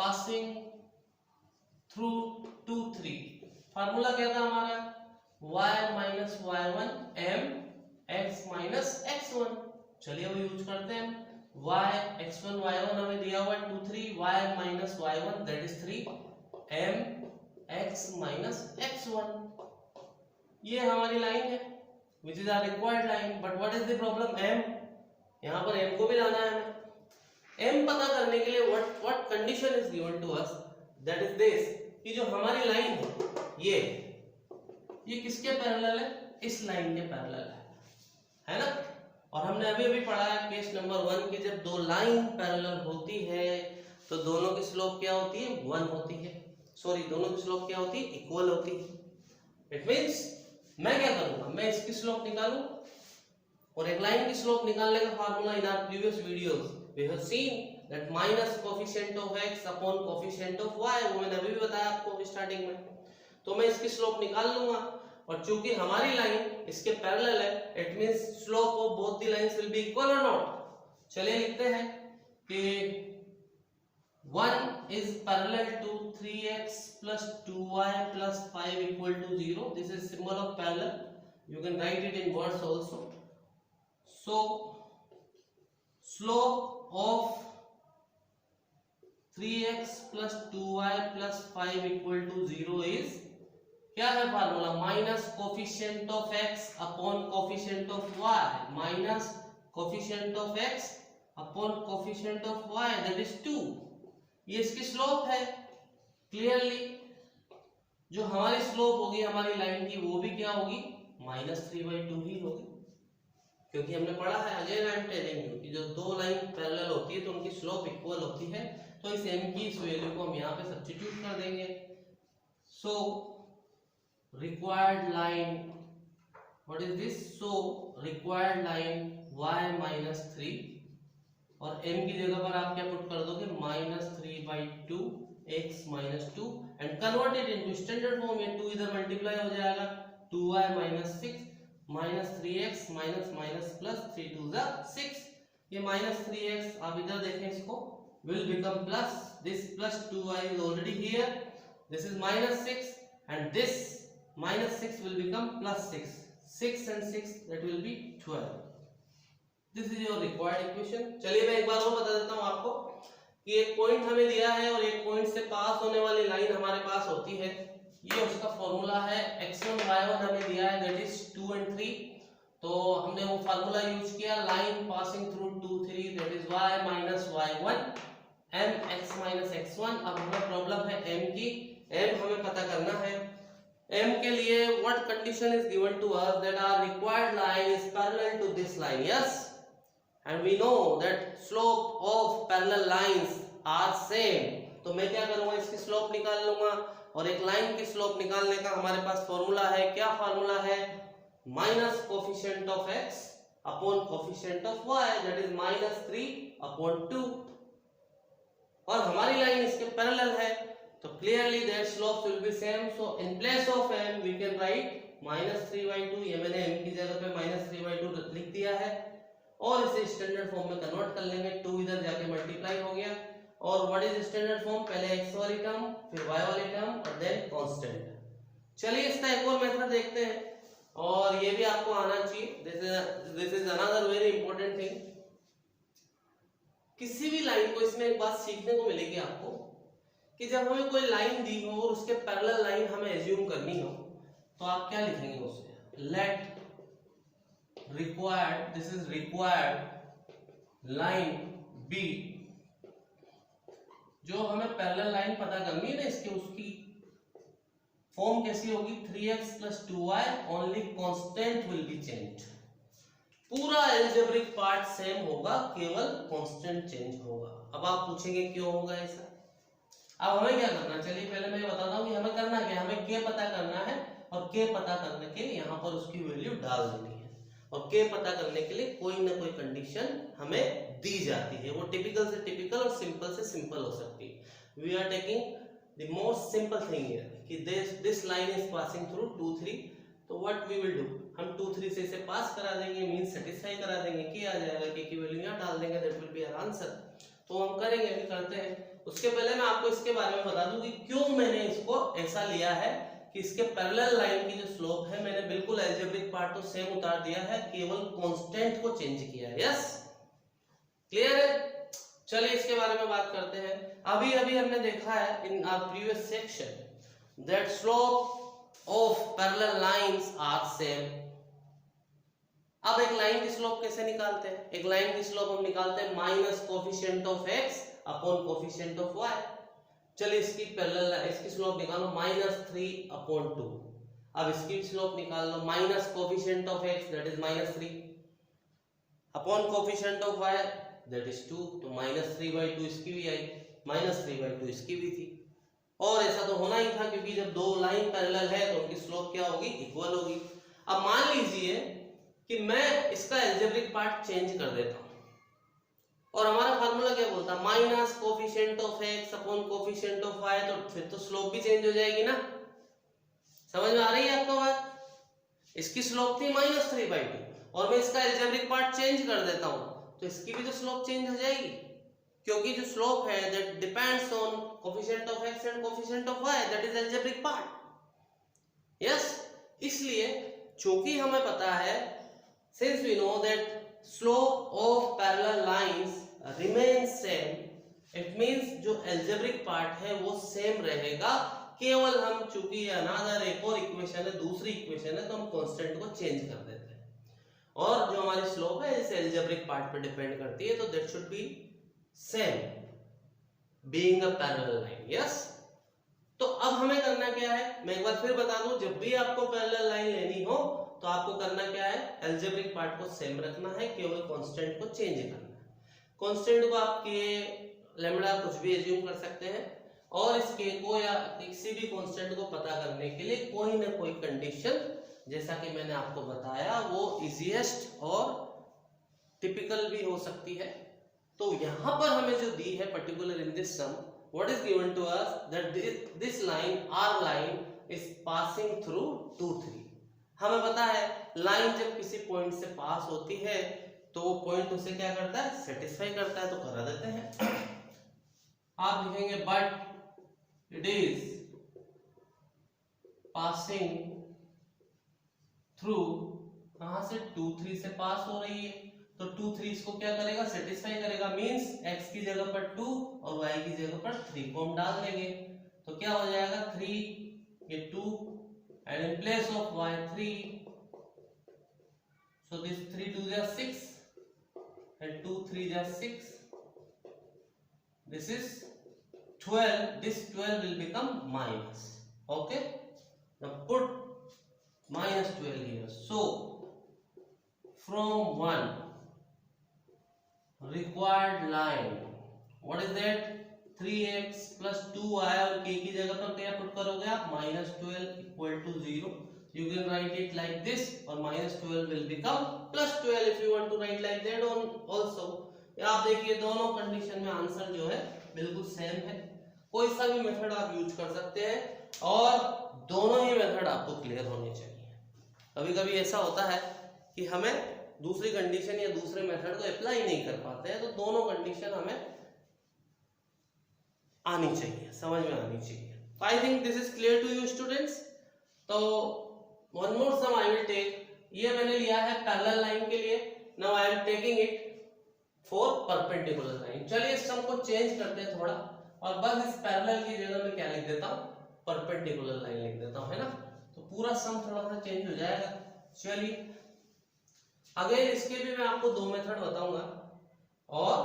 Passing through 2 3। Formula क्या था हमारा, y minus y1 m x minus x1। चलिए अब यूज करते हैं। y x1 y1 हमें दिया हुआ 2 3, y minus y1 that is 3, m x minus x1। ये हमारी लाइन है which is our required line. But what is the problem, m, यहाँ पर m को भी लाना है हमें। m पता करने के लिए what condition is given to us, that is this, कि जो हमारी लाइन है ये किसके पैरेलल है, इस लाइन के पैरेलल है ना। और हमने अभी अभी पढ़ा है केस नंबर 1 कि जब दो लाइन पैरेलल होती है तो दोनों की स्लोप क्या होती है, 1 होती है। सॉरी, दोनों की स्लोप क्या होती है, इक्वल होती है। इट मींस मैं क्या करूंगा, मैं इसकी स्लोप निकालूं, और एक लाइन की स्लोप निकालने का formula in our previous videos we have seen that minus coefficient of x upon coefficient of y, वो मैंने अभी भी बताया आपको स्टार्टिंग में। तो मैं इसकी स्लोप निकाल लूंगा, और चूंकि हमारी लाइन इसके पैरेलल है, it means slope of both the lines will be equal और नॉट। चलिए लिखते हैं कि 1 is parallel to 3x plus 2y plus 5 equal to 0. This is symbol of parallel. You can write it in words also. So slope of 3x plus 2y plus 5 equal to 0 is, क्या है formula, minus coefficient of x upon coefficient of y, minus coefficient of x upon coefficient of y that is 2। ये इसकी slope है। Clearly जो हमारी slope होगी हमारी line की वो भी क्या होगी, -3/2 ही होगी, क्योंकि हमने पढ़ा है, again I am telling you, कि जो दो लाइन पैरेलल होती है तो उनकी स्लोप इक्वल होती है। तो इस m की इस वैल्यू को हम यहाँ पे सब्स्टिट्यूट कर देंगे। So required line, what is this, so required line y minus 3, और m की जगह पर आप क्या पुट कर दोगे, -3/2 x minus 2, and convert it into standard form. ये 2 इधर मल्टीप्लाई हो जाएगा, 2y minus 6 minus 3x minus minus plus 3 2 6। ये माइनस 3x आप इधर देखें, इसको will become plus, this plus 2y is already here, this is minus 6, and this minus 6 will become plus 6, 6 and 6 that will be 12. This is your required equation. चलिए मैं एक बार और बता देता हूँ आपको कि एक पॉइंट हमें दिया है और एक पॉइंट से पास होने वाली लाइन हमारे पास होती है। ये उसका फॉर्मूला है, x1 y1 हमें दिया है दैट इज 2 and 3। तो हमने वो फार्मूला यूज किया, line passing through 2 3 that is y minus y1 m x minus x1। अब हमें प्रॉब्लम है m की, m हमें पता करना है। m के लिए what condition is given to us, that our required line is parallel to this line, yes, and we know that slope of parallel lines are same. तो मैं क्या करूंगा, इसकी स्लोप निकाल लूंगा, और एक लाइन की स्लोप निकालने का हमारे पास फॉर्मूला है, क्या फॉर्मूला है, minus coefficient of x upon coefficient of y that is -3/2, और हमारी लाइन इसके पैरेलल है, तो clearly their slopes will be same. So in place of m we can write -3/2, ये मैंने m की जगह पे -3/2 लिख दिया है, और इसे स्टैंडर्ड फॉर्म में कन्वर्ट कर लेंगे। 2 इधर जाके मल्टीप्लाई हो गया, और व्हाट इज स्टैंडर्ड फॉर्म, पहले x वाली टर्म, फिर y वाली टर्म, और देन कांस्टेंट। चलिए इसका एक और मेथड देखते हैं, और ये भी आपको आना चाहिए। This is another very important thing. किसी भी लाइन को, इसमें एक बात सीखने को मिलेगी आपको कि जब हमें कोई लाइन दी हो और उसके पैरेलल लाइन हमें एज्यूम करनी हो, तो आप क्या लिखेंगे उसे, let required, this is required line B. जो हमें पैरेलल लाइन पता करनी है ना, इसके उसकी फॉर्म कैसी होगी, 3x plus 2y, only constant will be changed. पूरा अलजेब्रिक पार्ट सेम होगा, केवल कांस्टेंट चेंज होगा। अब आप पूछेंगे क्यों होगा ऐसा। अब हमें क्या करना, चलिए पहले मैं बताता हूँ कि हमें करना क्या है। हमें k पता करना है, और k पता करने के लिए यहाँ पर उसकी वैल्यू डाल देनी है, और k पता करने के लिए कोई ना कोई कंडीशन हमें दी जाती है। वो टिपिकल से टिपिकल और सिंपल से सिंपल हो सकती है। We are taking the most simple thing here कि this line is passing through 2 3। तो व्हाट वी विल डू, हम 2 3 से इसे पास करा देंगे, मीन सेटिस्फाई करा देंगे, k आ जाएगा, k की वैल्यू यहाँ डाल देंगे, that will be our answer. तो हम करेंगे, अभी करते हैं। उसके पहले मैं आपको इसके बारे में बता दूं कि क्यों मैंने इसको ऐसा लिया है कि इसके पैरेलल लाइन की जो स्लोप है मैंने बिल्कुल अलजेब्रिक पार्ट तो सेम उतार दिया है, केवल कांस्टेंट को चेंज किया है। यस, क्लियर है? चलिए इसके बारे में बात करते हैं। अभी अभी हमने देखा है in our previous section that slope of parallel lines are same. अब एक लाइन की स्लोप कैसे निकालते हैं? एक लाइन की स्लोप हम निकालते हैं minus coefficient of x upon coefficient of y। चलिए इसकी पैरेलल इसकी स्लोप निकालो -3/2। अब इसकी स्लोप निकाल लो minus coefficient of x that is -3 upon coefficient of y that is 2। तो -3/2 इसकी भी आई, -3/2 इसकी भी थी। और ऐसा तो होना ही था क्योंकि जब दो लाइन पैरेलल है तो उनकी स्लोप क्या होगी? इक्वल होगी। अब मान लीजिए कि मैं इसका अलजेब्रिक पार्ट चेंज कर देता हूं और हमारा फार्मूला क्या बोलता है? Minus coefficient of x upon coefficient of y। तो फिर तो स्लोप भी चेंज हो जाएगी ना। समझ में आ रही है आपको बात? इसकी स्लोप थी -3/2 और मैं इसका अलजेब्रिक पार्ट चेंज कर देता हूं तो इसकी भी तो स्लोप चेंज हो जाएगी, क्योंकि जो स्लोप है that depends on coefficient of x and coefficient of y that is algebraic part. Yes, इसलिए चूंकि हमें पता है since we know that slope of parallel lines remains same, it means जो algebraic part है वो सेम रहेगा, केवल हम चूंकि ये अनदर एक और इक्वेशन है, दूसरी इक्वेशन है, तो हम कांस्टेंट को चेंज कर देते हैं और जो हमारी स्लोप है इस algebraic part पे डिपेंड करती है, तो that should be same being a parallel line। yes, तो अब हमें करना क्या है? मैं एक बार फिर बता दूं, जब भी आपको पैरेलल लाइन लेनी हो तो आपको करना क्या है? अलजेब्रिक पार्ट को सेम रखना है, केवल कांस्टेंट को चेंज करना है। कांस्टेंट को आप के लैम्डा कुछ भी एज्यूम कर सकते हैं और इस के को या किसी भी कांस्टेंट को पता करने के लिए कोई ना कोई कंडीशन, जैसा कि मैंने आपको बताया, वो इजीएस्ट और टिपिकल भी हो सकती है। तो यहां पर हमें जो दी है particular in this sum, what is given to us that this line or line is passing through 2, 3। हमें पता है लाइन जब किसी पॉइंट से पास होती है तो वो पॉइंट उसे क्या करता है? सेटिस्फाई करता है, तो करा देते हैं। आप लिखेंगे but it is passing through, कहां से? 2, 3 से पास हो रही है, तो 2, 3 इसको क्या करेगा? सेटिस्फाई करेगा। मींस x की जगह पर 2 और y की जगह पर 3 को हम डाल देंगे, तो क्या हो जाएगा? 3 ये 2 and in place of y 3, so this 3 2 is 6 and 2 3 is 6, this is 12, this 12 will become minus, okay, now put -12 here. So from 1 required line, what is that? 3x plus 2y और k की जगह पर क्या put करोगे आप? -12 equal to 0. You can write it like this or -12 will become +12 if you want to write like that also. आप देखिए दोनों कंडीशन में आंसर जो है बिल्कुल सेम है। कोई सा भी मेथड आप यूज कर सकते हैं और दोनों ही मेथड आपको क्लियर होने चाहिए। कभी कभी ऐसा होता है कि हमें दूसरी कंडीशन या दूसरे मेथड को अप्लाई नहीं कर पाते हैं, तो दोनों कंडीशन हमें आनी चाहिए, समझ में आनी चाहिए। I think this is clear to you students. तो one more sum I will take, ये मैंने लिया है पैरेलल लाइन के लिए, now I am taking it for perpendicular line. चलिए इस सम को चेंज करते हैं थोड़ा और बस इस पैरेलल की जगह में क्या लिख देता हूं? परपेंडिकुलर लाइन लिख देता हूं, है ना, तो पूरा सम थोड़ा सा चेंज हो जाएगा। चलिए अगेन इसके भी मैं आपको दो मेथड बताऊंगा और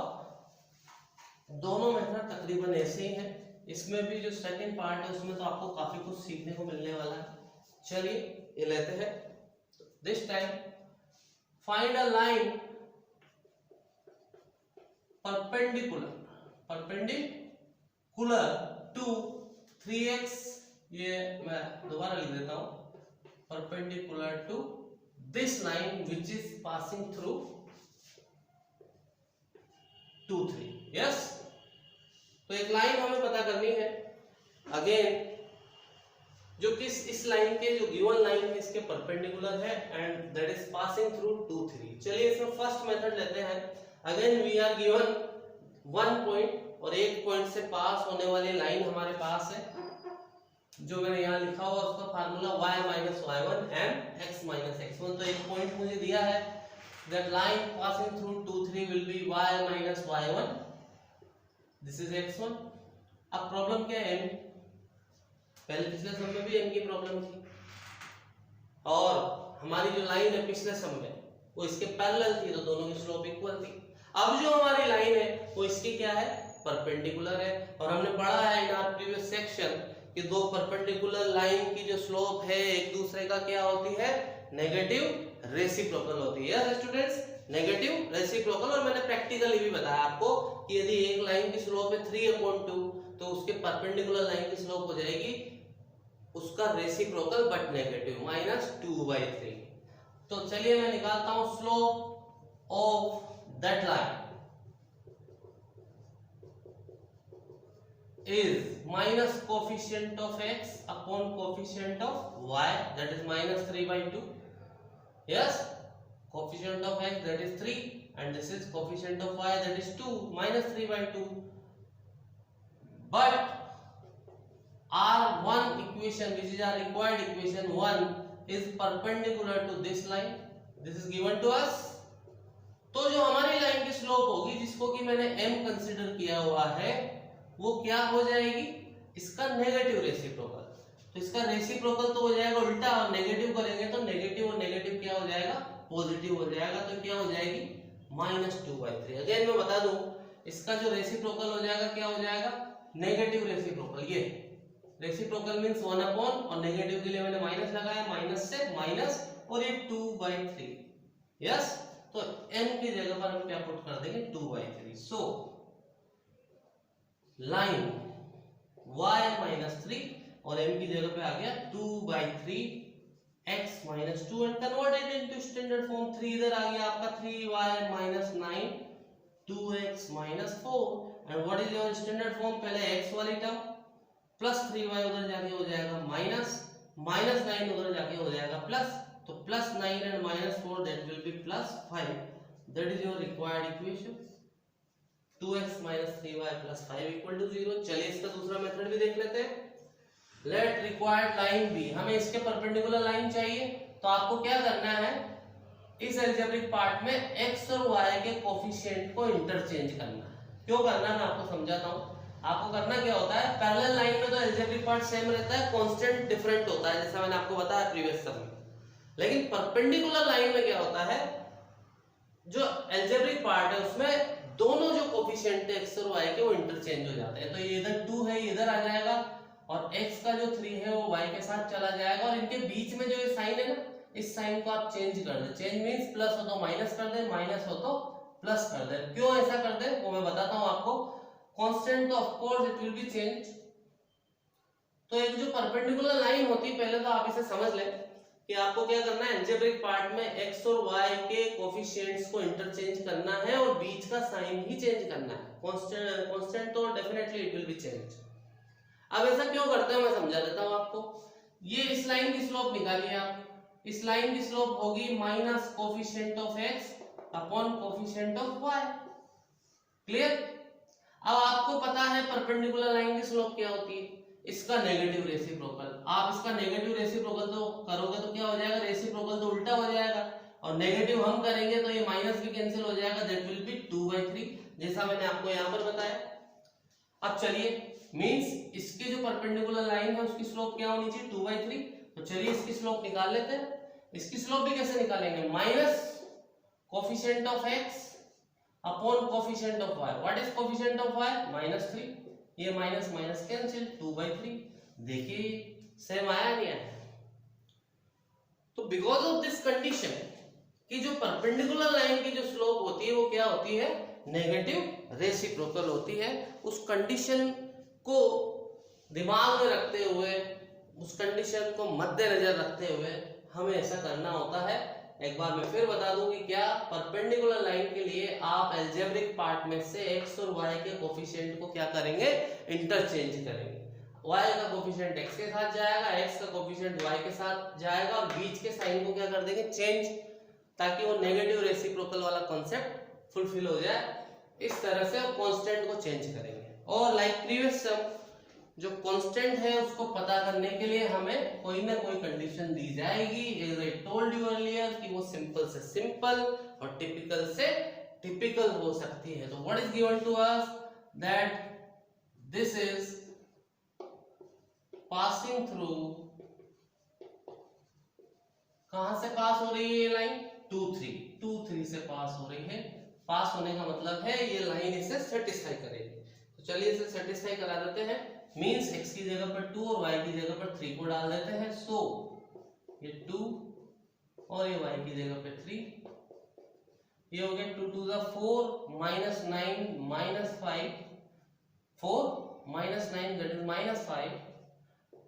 दोनों मेथड तकरीबन ऐसे ही हैं। इसमें भी जो सेकंड पार्ट है उसमें तो आपको काफी कुछ सीखने को मिलने वाला है। चलिए ये लेते हैं। This time find a line perpendicular to 3x, ये मैं दोबारा लिख देता हूं, perpendicular to this line which is passing through 2, 3। Yes, तो एक लाइन हमें पता करनी है अगेन जो कि इस लाइन के जो गिवन लाइन है इसके परपेंडिकुलर है and that is passing through 2, 3। चलिए इसमें फर्स्ट मेथड लेते हैं। Again we are given 1 point और एक पॉइंट से पास होने वाली लाइन हमारे पास है, जो मैंने यहाँ लिखा हुआ उसका formula y minus y1 and x minus x1। तो एक पॉइंट मुझे दिया है that line passing through 2 3 will be y minus y1, this is x1। अब प्रॉब्लम क्या है m, पहले पिछले सम में भी m की प्रॉब्लम थी और हमारी जो लाइन है पिछले सम में वो इसके पैरेलल थी, तो दोनों की स्लोप इक्वल थी। अब जो हमारी लाइन है वो इसकी क्या है, परपेंडिकुलर है। और हमने पढ़ा है इन आवर प्रीवियस सेक्शन कि दो परपेंडिकुलर लाइन की जो स्लोप है एक दूसरे का क्या होती है, नेगेटिव रेसिप्रोकल होती है। Yes students, negative reciprocal. और मैंने प्रैक्टिकली भी बताया आपको कि यदि एक लाइन की स्लोप है 3/2 तो उसके परपेंडिकुलर लाइन की स्लोप हो जाएगी उसका रेसिप्रोकल बट नेगेटिव -2/3। तो चलिए मैं निकालता हूं slope of that line is minus coefficient of x upon coefficient of y, that is -3/2. Yes, coefficient of x that is 3 and this is coefficient of y that is 2, -3/2. But R1 equation, which is our required equation 1, is perpendicular to this line. This is given to us. तो जो हमारी line की slope होगी जिसको कि मैंने m consider किया हुआ है वो क्या हो जाएगी, इसका नेगेटिव रेसिप्रोकल। तो इसका रेसिप्रोकल तो हो जाएगा उल्टा, और नेगेटिव करेंगे तो नेगेटिव और नेगेटिव क्या हो जाएगा, पॉजिटिव हो जाएगा। तो क्या हो जाएगी, -2/3। अगेन मैं बता दूं इसका जो रेसिप्रोकल हो जाएगा क्या हो जाएगा, नेगेटिव रेसिप्रोकल। ये रेसिप्रोकल मींस 1/, और नेगेटिव के लिए मैंने माइनस लगाया, माइनस से माइनस और ये 2/3। यस, तो n की जगह पर हम क्या पुट कर देंगे, 2/3। सो लाइन y -3 और m की जगह पे आ गया 2/3 x -2 and convert it into standard form. 3 इधर आ गया आपका 3y - 9 2x - 4 and what is your standard form, पहले x वाली टर्म प्लस 3y उधर जाके हो जाएगा माइनस, -9 उधर जाके हो जाएगा प्लस, तो +9 and -4 that will B +5। That is your required equation 2x - 3y + 5 = 0। चलिए इसका दूसरा मेथड भी देख लेते हैं। लेट रिक्वायर्ड लाइन बी, हमें इसके परपेंडिकुलर लाइन चाहिए, तो आपको क्या करना है, इस अलजेब्रिक पार्ट में x और y के कोफिशिएंट को इंटरचेंज करना है। क्यों करना है मैं आपको समझाता हूं। आपको करना क्या होता है, पैरेलल लाइन में तो अलजेब्रिक पार्ट सेम रहता है, कांस्टेंट डिफरेंट होता है, जैसा मैंने आपको बताया प्रीवियस सम में। लेकिन परपेंडिकुलर लाइन में क्या होता है, जो अलजेब्रिक पार्ट है उसमें दोनों जो कोफिशिएंट है x और y के वो इंटरचेंज हो जाते हैं। तो ये इधर 2 है, इधर आ जाएगा, और x का जो 3 है वो y के साथ चला जाएगा, और इनके बीच में जो ये साइन है ना, इस साइन को आप चेंज कर दें। चेंज मींस प्लस हो तो माइनस कर दें, माइनस हो तो प्लस कर दें। क्यों ऐसा कर दें वो मैं बताता हूं आपको। कांस्टेंट तो of course it will be change. तो एक जो परपेंडिकुलर लाइन होती है, पहले तो आप इसे समझ लें कि आपको क्या करना है, अलजेब्रिक पार्ट में x और y के कोफिशिएंट्स को इंटरचेंज करना है और बीच का साइन ही चेंज करना है। कांस्टेंट तो definitely it will be change. अब ऐसा क्यों करते हैं मैं समझा देता हूं आपको। ये इस लाइन की स्लोप निकालिए आप, इस लाइन की स्लोप होगी minus coefficient of x upon coefficient of y। Clear. अब आपको पता है परपेंडिकुलर लाइन की स्लोप क्या होती है, इसका नेगेटिव रेसिप्रोकल। आप इसका नेगेटिव रेसिप्रोकल तो करोगे तो क्या हो जाएगा, रेसिप्रोकल तो उल्टा हो जाएगा, और नेगेटिव हम करेंगे तो ये माइनस भी कैंसिल हो जाएगा, दैट विल बी 2/3, जैसा मैंने आपको यहाँ पर बताया। अब चलिए मींस इसके जो परपेंडिकुलर लाइन है उसकी स्लोप क्या होनी चाहिए, 2/3। तो चलिए इसकी स्लोप निकाल लेते हैं। इसकी स्लोप भी कैसे निकालेंगे, minus coefficient of x upon coefficient of y। What is coefficient of y, -3, ये माइनस माइनस कैंसिल, 2/3। देखिए सेम आया नहीं आया। तो बिकॉज ऑफ दिस कंडीशन कि जो परपेंडिकुलर लाइन की जो स्लोप होती है वो क्या होती है, नेगेटिव रेसिप्रोकल होती है। उस कंडीशन को दिमाग में रखते हुए, उस कंडीशन को मद्देनजर रखते हुए हमें ऐसा करना होता है। एक बार मैं फिर बता दूं कि क्या परपेंडिकुलर लाइन के लिए आप अलजेब्रिक पार्ट में से x और y के कोफिशिएंट को क्या करेंगे, इंटरचेंज करेंगे। y का कोफिशिएंट x के साथ जाएगा, x का कोफिशिएंट y के साथ जाएगा, और बीच के साइन को क्या कर देंगे, चेंज, ताकि वो नेगेटिव रेसिप्रोकल वाला कॉन्सेप्ट फुलफिल हो जाए। इस तरह से कांस्टेंट को चेंज करेंगे। और लाइक प्रीवियस सम, जो कांस्टेंट है उसको पता करने के लिए हमें कोई ना कोई कंडीशन दी जाएगी। As I told you earlier कि वो सिंपल से सिंपल और टिपिकल से टिपिकल हो सकती है। तो what is given to us that this is passing through, कहां से पास हो रही है ये लाइन, 2 3 से पास हो रही है। पास होने का मतलब है ये लाइन इसे सेटिस्फाई करेगी। तो चलिए इसे सेटिस्फाई करा देते हैं। मींस x की जगह पर 2 और y की जगह पर 3 को डाल देते हैं। सो ये 2 और ये y की जगह पे 3, ये हो गया 2 2 4 -9 -5, 4 -9 that is -5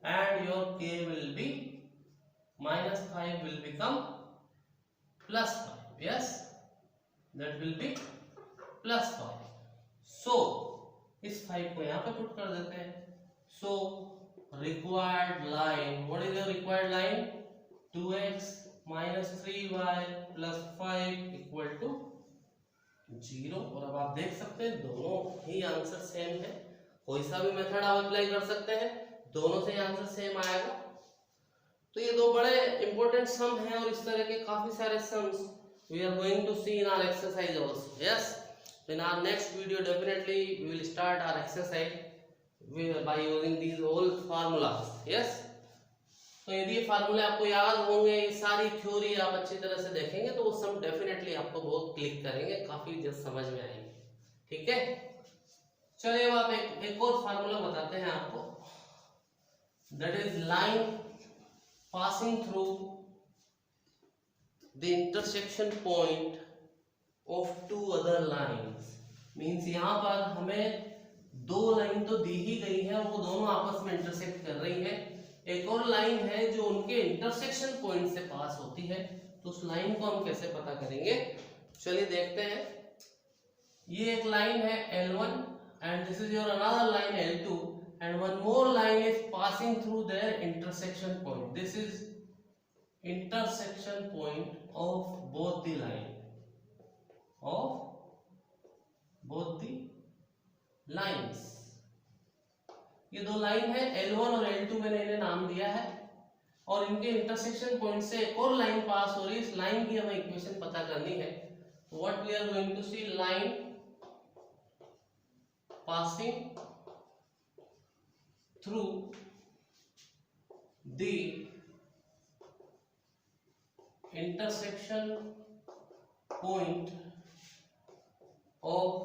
and your k will be -5 will become +5. Yes, that will be +5. So इस 5 को यहाँ पे पुट कर देते हैं। So required line, what is the required line? 2x minus 3y plus 5 equal to 0। और अब आप देख सकते हैं दोनों ही आंसर सेम है। कोई सा भी मेथड आप अप्लाई कर सकते हैं, दोनों से आंसर सेम आएगा। तो ये दो बड़े इंपॉर्टेंट सम हैं और इस तरह के काफी सारे sums we are going to see in our exercise also. Yes, in our next video definitely we will start our exercise by using these all formulas. Yes, तो यदि ये फार्मूले आपको याद होंगे, ये सारी थ्योरी आप अच्छी तरह से देखेंगे तो वो सम डेफिनेटली आपको बहुत क्लिक करेंगे, काफी जल्द समझ में आएंगे। ठीक है, चलिए अब आप एक और फार्मूला बताते हैं आपको, that is line passing through the intersection point of two other lines। Means यहाँ पर हमें दो लाइन तो दी ही गई है और वो दोनों आपस में इंटरसेक्ट कर रही है। एक और लाइन है जो उनके इंटरसेक्शन पॉइंट से पास होती है, तो उस लाइन को हम कैसे पता करेंगे, चलिए देखते हैं। ये एक लाइन है L1 and this is your another line L2 and one more line is passing through their intersection point। This is intersection point of both the line, of both the lines। ये दो line है L1 और L2, मैंने इन्हें नाम दिया है, और इनके इंटरसेक्शन पॉइंट से एक और लाइन पास हो रही है। इस लाइन की हमें इक्वेशन पता करनी है। What we are going to see, line passing through the intersection point of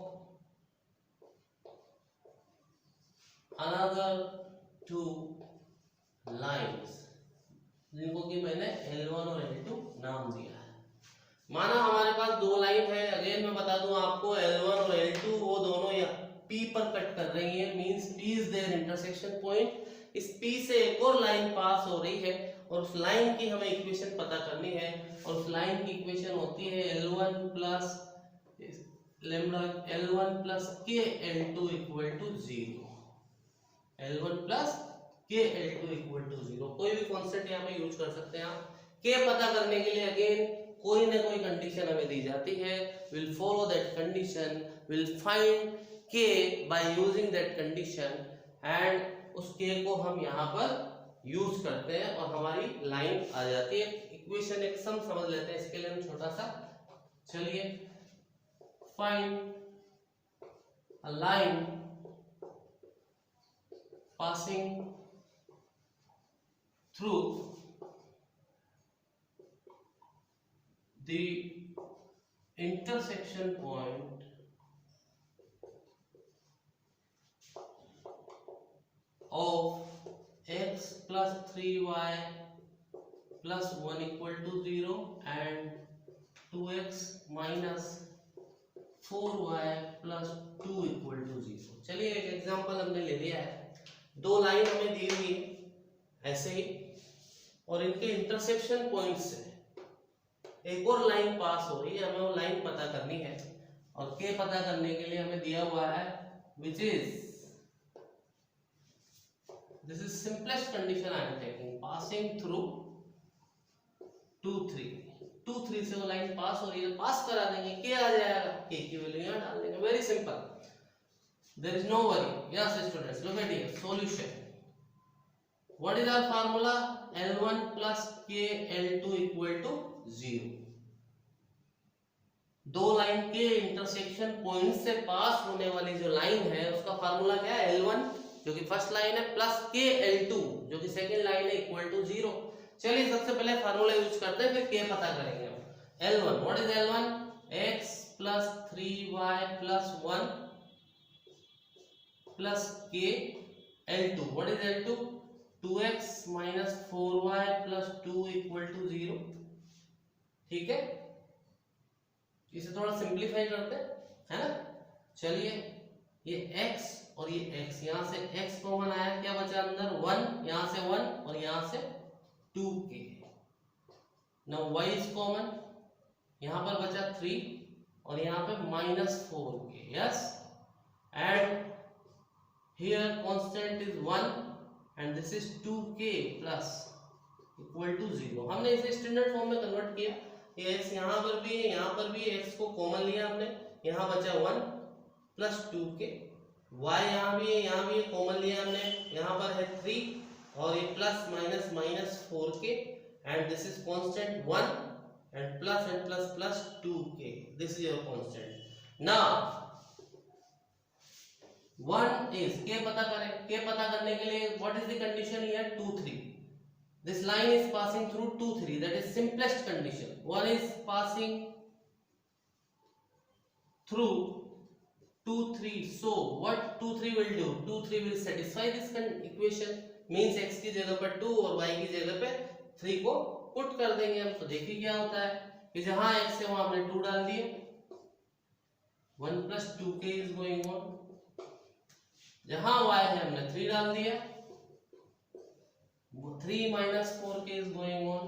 another two lines, जिनको कि मैंने L1 और L2 नाम दिया है। माना हमारे पास दो लाइन है, अगेन मैं बता दूं आपको, L1 और L2 वो दोनों या P पर कट कर रही हैं, means P is their intersection point. इस P से एक और लाइन पास हो रही है और उस लाइन की हमें इक्वेशन पता करनी है, और उस लाइन की इक्वेशन होती है L1 plus lambda L1 plus के L2 equal to 0। L1 plus के L2 इक्वल टू 0, कोई भी कांस्टेंट यहाँ पे यूज कर सकते हैं आप। के पता करने के लिए अगेन कोई ना कोई कंडीशन हमें दी जाती है, will follow that condition, will find K by using that condition, and उस के को हम यहाँ पर यूज करते हैं और हमारी लाइन आ जाती है। इक्वेशन एक सम समझ लेते हैं, इसके लिए हम छोटा सा, चलिए, find a line passing through the intersection point of x plus 3y plus 1 equal to 0 and 2x minus 4y plus 2 equal to 0। चलिए एक एग्जांपल हमने ले लिया है, दो लाइन हमें दी हुई है ऐसे ही, और इनके इंटरसेक्शन पॉइंट से एक और लाइन पास हो रही है, हमें वो लाइन पता करनी है, और के पता करने के लिए हमें दिया हुआ है which is, this is simplest condition I am taking, passing through 2 3 2 3 से वो लाइन पास हो रही है, पास करा देंगे, के आ जाएगा, के की वैल्यू यहाँ डाल देंगे, very simple. there is no worry. Yes students, look at here, solution. What is our formula? L1 plus K L2 equal to 0. दो लाइन के इंटरसेक्शन पॉइंट से पास होने वाली जो लाइन है उसका फार्मूला क्या है? L1 जो कि फर्स्ट लाइन है प्लस K L2 जो कि सेकंड लाइन है इक्वल टू 0. चलिए सबसे पहले फार्मूला यूज करते हैं, फिर K पता करेंगे हम. L1, what is L1? x plus 3y plus 1 plus K L2, what is L2? 2x minus 4y plus 2 equal to 0. ठीक है, इसे थोड़ा सिंप्लीफाई करते हैं, है ना. चलिए ये x और ये x, यहां से x कॉमन आया, क्या बचा अंदर? 1, यहां से 1 और यहां से 2k. Now y is common, यहां पर बचा 3 और यहां पे minus 4k. Yes, and here constant is 1 and this is 2k plus equal to 0. हमने इसे स्टैंडर्ड फॉर्म में कन्वर्ट किया. ये x यहाँ पर भी है, यहाँ पर भी x को कॉमन लिया हमने, यहाँ बचा 1 प्लस 2k. y यहाँ भी है, यहाँ भी कॉमन लिया हमने, यहाँ पर है 3 और ये plus minus minus 4k and this is constant 1 and plus plus 2k. This is your constant. Now 1 is k पता करें. k पता करने के लिए what is the condition here? 2 3. This line is passing through 2 3, that is simplest condition. One is passing through 2 3, so what 2 3 will do? 2 3 will satisfy this equation, means x की जगह पर 2 और y की जगह पे 3 को पुट कर देंगे हम. तो देखिए क्या होता है कि जहां x है वहां हमने 2 डाल दिए, 1 plus 2k is going on. जहां y है हमने 3 डाल दिया, 3 minus 4k is going on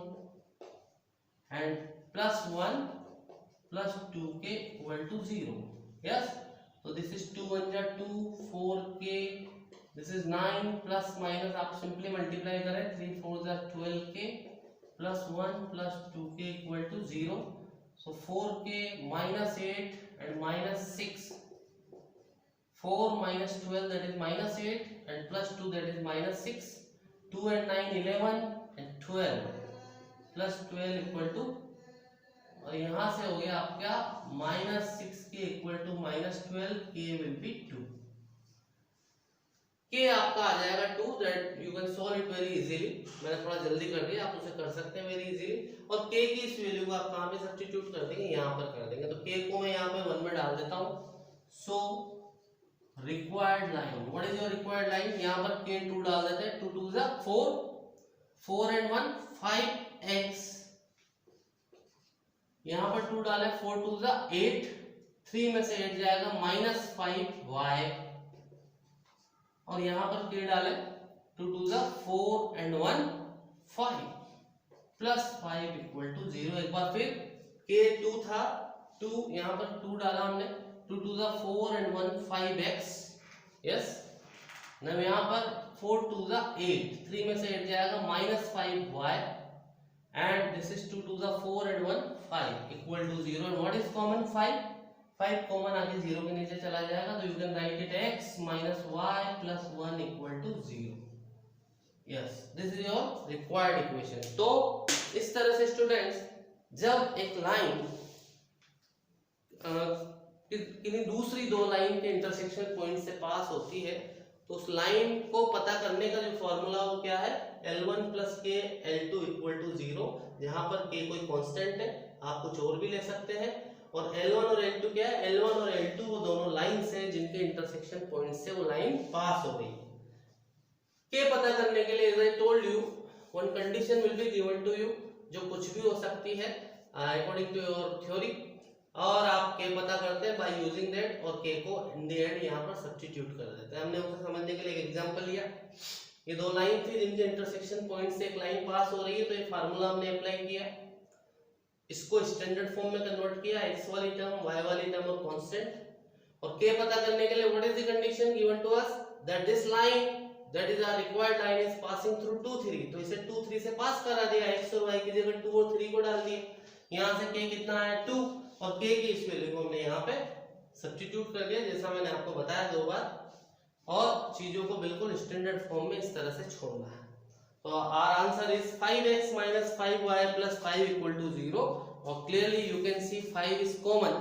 and plus 1 plus 2k equal to 0. Yes, so this is 2 1 2 4k, this is 9 plus minus आप simply multiply करें, 3 4 12k plus 1 plus 2k equal to 0. So 4k minus 8 and minus 6, 4 minus 12 that is minus 8 and plus 2 that is minus 6. 2 and 9 11 and 12 plus 12 equal to, और यहां से हो गया आपका minus 6k equal to minus 12, k will be 2. k आपका आ जाएगा 2. That you can solve it very easily. मैंने थोड़ा जल्दी कर दिया, आप उसे कर सकते हैं वेरी इजीली. और k की इस वैल्यू को आप कहां पे सब्स्टिट्यूट कर देंगे? यहां पर कर देंगे. तो k को मैं यहां पे 1 में डाल देता हूं. सो required line, what is your required line? यहाँ पर k2 डाल देते हैं. 2 2 जा 4, 4 and 1 5x. यहाँ पर 2 डाले, 4 2 जा 8, 3 में से 8 जाएगा माइनस 5y. और यहाँ पर k डाले, 2 2 जा 4 and 1 5 प्लस 5 इक्वल टू 0. एक बार फिर k2 था 2, यहाँ पर 2 डाला हमने, 2 2 जा 4 and 1 5x. यस, now यहाँ पर 4 2 जा 8, 3 में से 8 जाएगा minus 5y and this is 2 2 जा 4 and 1 5 equal to 0. and what is common? 5 common आके 0 के नीचे चला जाएगा. तो you can write it x minus y plus 1 equal to 0. yes, this is your required equation. तो इस तरह से स्टूडेंट्स, जब एक लाइन किन्हीं दूसरी दो लाइन के इंटरसेक्शन पॉइंट से पास होती है, तो उस लाइन को पता करने का जो फॉर्मूला वो क्या है? L1 plus K L2 equal to 0. जहां पर K कोई कांस्टेंट है, आप कुछ और भी ले सकते हैं. और L1 और L2 क्या है? L1 और L2 वो दोनों लाइंस हैं जिनके इंटरसेक्शन पॉइंट से वो लाइन पास हो गई. K पता करने के लिए, as I told you, one condition will be given to you, जो कुछ भी हो सकती है according to your theory, और आप k पता करते हैं बाय यूजिंग दैट, और k को इन द एंड यहाँ पर सब्स्टिट्यूट कर देते हैं. हमने उसे समझने के लिए एक एग्जांपल लिया. ये दो लाइन थी जिनके इंटरसेक्शन पॉइंट से एक लाइन पास हो रही है, तो ये फार्मूला हमने अप्लाई किया, इसको स्टैंडर्ड फॉर्म में कन्वर्ट किया, x वाली टर्म, y वाली टर्म और कांस्टेंट. और k पता करने के लिए what is the condition given to us? That this line, that is our required line, is passing through 2 3. तो इसे 2 3 से पास करा दिया, x और y की जगह 2 और 3 को डाल दिया. यहां से k कितना है? 2, और k की इस वैल्यू को हमने यहाँ पे सब्स्टिट्यूट कर लिया जैसा मैंने आपको बताया 2 बार, और चीजों को बिल्कुल स्टैंडर्ड फॉर्म में इस तरह से छोड़ना है। तो our answer is 5x - 5y + 5 = 0 और clearly you can see 5 is common,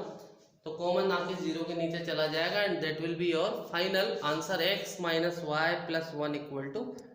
तो कॉमन आके 0 के नीचे चला जाएगा and that will be your final answer x - y + 1 =